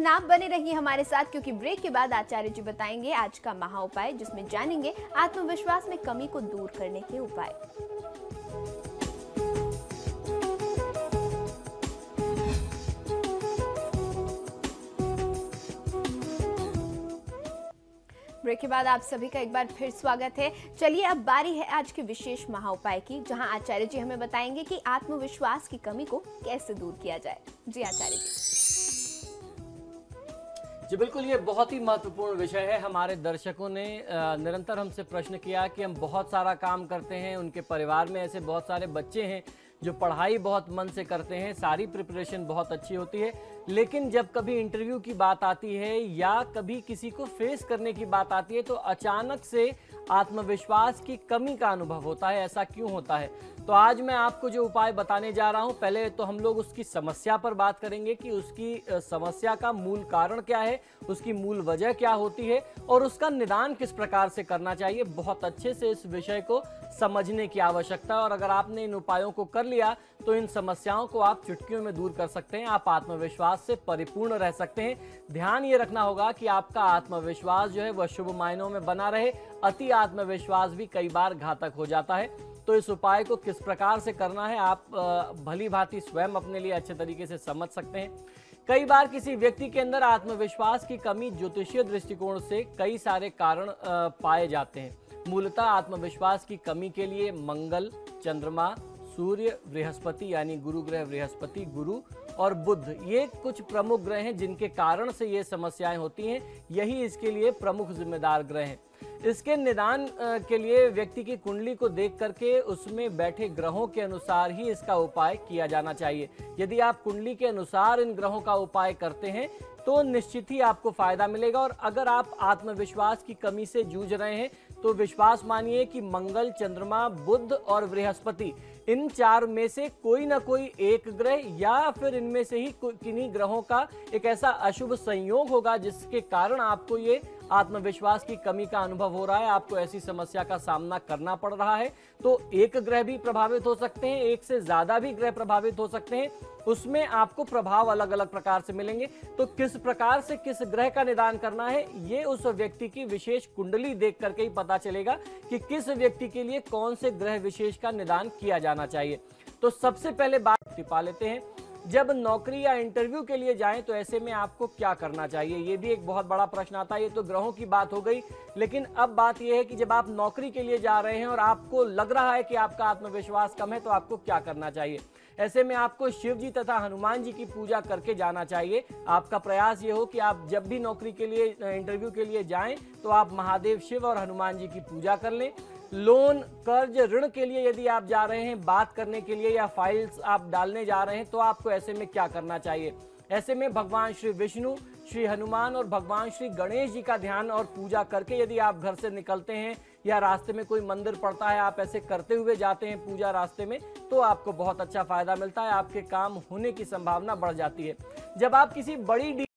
लेकिन आप बने रहिए हमारे साथ, क्योंकि ब्रेक के बाद आचार्य जी बताएंगे आज का महा उपाय, जिसमें जानेंगे आत्मविश्वास में कमी को दूर करने के उपाय। ब्रेक के बाद आप सभी का एक बार फिर स्वागत है। चलिए अब बारी है आज के विशेष महा उपाय की, जहां आचार्य जी हमें बताएंगे कि आत्मविश्वास की कमी को कैसे दूर किया जाए। जी आचार्य जी बिल्कुल, ये बहुत ही महत्वपूर्ण विषय है। हमारे दर्शकों ने निरंतर हमसे प्रश्न किया कि हम बहुत सारा काम करते हैं, उनके परिवार में ऐसे बहुत सारे बच्चे हैं जो पढ़ाई बहुत मन से करते हैं, सारी प्रिपरेशन बहुत अच्छी होती है, लेकिन जब कभी इंटरव्यू की बात आती है या कभी किसी को फेस करने की बात आती है तो अचानक से आत्मविश्वास की कमी का अनुभव होता है। ऐसा क्यों होता है? तो आज मैं आपको जो उपाय बताने जा रहा हूं, पहले तो हम लोग उसकी समस्या पर बात करेंगे कि उसकी समस्या का मूल कारण क्या है, उसकी मूल वजह क्या होती है और उसका निदान किस प्रकार से करना चाहिए। बहुत अच्छे से इस विषय को समझने की आवश्यकता है और अगर आपने इन उपायों को कर लिया तो इन समस्याओं को आप चुटकियों में दूर कर सकते हैं। आप आत्मविश्वास से परिपूर्ण रह सकते हैं। ध्यान ये रखना होगा कि आपका आत्मविश्वास जो है वह शुभ मायनों में बना रहे। अति आत्मविश्वास भी कई बार घातक हो जाता है। तो इस उपाय को किस प्रकार से करना है आप भली भांति स्वयं अपने लिए अच्छे तरीके से समझ सकते हैं। कई बार किसी व्यक्ति के अंदर आत्मविश्वास की कमी ज्योतिषीय दृष्टिकोण से कई सारे कारण पाए जाते हैं। मूलतः आत्मविश्वास की कमी के लिए मंगल, चंद्रमा, सूर्य, बृहस्पति यानी गुरु ग्रह बृहस्पति, गुरु और बुध, ये कुछ प्रमुख ग्रह हैं जिनके कारण से ये समस्याएं होती हैं। यही इसके लिए प्रमुख जिम्मेदार ग्रह हैं। इसके निदान के लिए व्यक्ति की कुंडली को देख करके उसमें बैठे ग्रहों के अनुसार ही इसका उपाय किया जाना चाहिए। यदि आप कुंडली के अनुसार इन ग्रहों का उपाय करते हैं तो निश्चित ही आपको फायदा मिलेगा। और अगर आप आत्मविश्वास की कमी से जूझ रहे हैं तो विश्वास मानिए कि मंगल, चंद्रमा, बुध और बृहस्पति, इन चार में से कोई ना कोई एक ग्रह या फिर इनमें से ही किन्हीं ग्रहों का एक ऐसा अशुभ संयोग होगा जिसके कारण आपको ये आत्मविश्वास की कमी का अनुभव हो रहा है, आपको ऐसी समस्या का सामना करना पड़ रहा है। तो एक ग्रह भी प्रभावित हो सकते हैं, एक से ज्यादा भी ग्रह प्रभावित हो सकते हैं, उसमें आपको प्रभाव अलग अलग प्रकार से मिलेंगे। तो किस प्रकार से किस ग्रह का निदान करना है ये उस व्यक्ति की विशेष कुंडली देख करके ही पता चलेगा कि किस व्यक्ति के लिए कौन से ग्रह विशेष का निदान किया जाना चाहिए। तो सबसे पहले बात पा लेते हैं, जब नौकरी या इंटरव्यू के लिए जाएं तो ऐसे में आपको क्या करना चाहिए। ये भी एक बहुत बड़ा प्रश्न आता है। ये तो ग्रहों की बात हो गई, लेकिन अब बात यह है कि जब आप नौकरी के लिए जा रहे हैं और आपको लग रहा है कि आपका आत्मविश्वास कम है तो आपको क्या करना चाहिए। ऐसे में आपको शिव जी तथा हनुमान जी की पूजा करके जाना चाहिए। आपका प्रयास ये हो कि आप जब भी नौकरी के लिए, इंटरव्यू के लिए जाएं तो आप महादेव शिव और हनुमान जी की पूजा कर लें। लोन, कर्ज, ऋण के लिए यदि आप जा रहे हैं बात करने के लिए या फाइल्स आप डालने जा रहे हैं तो आपको ऐसे में क्या करना चाहिए। ऐसे में भगवान श्री विष्णु, श्री हनुमान और भगवान श्री गणेश जी का ध्यान और पूजा करके यदि आप घर से निकलते हैं या रास्ते में कोई मंदिर पड़ता है, आप ऐसे करते हुए जाते हैं पूजा रास्ते में, तो आपको बहुत अच्छा फायदा मिलता है, आपके काम होने की संभावना बढ़ जाती है। जब आप किसी बड़ी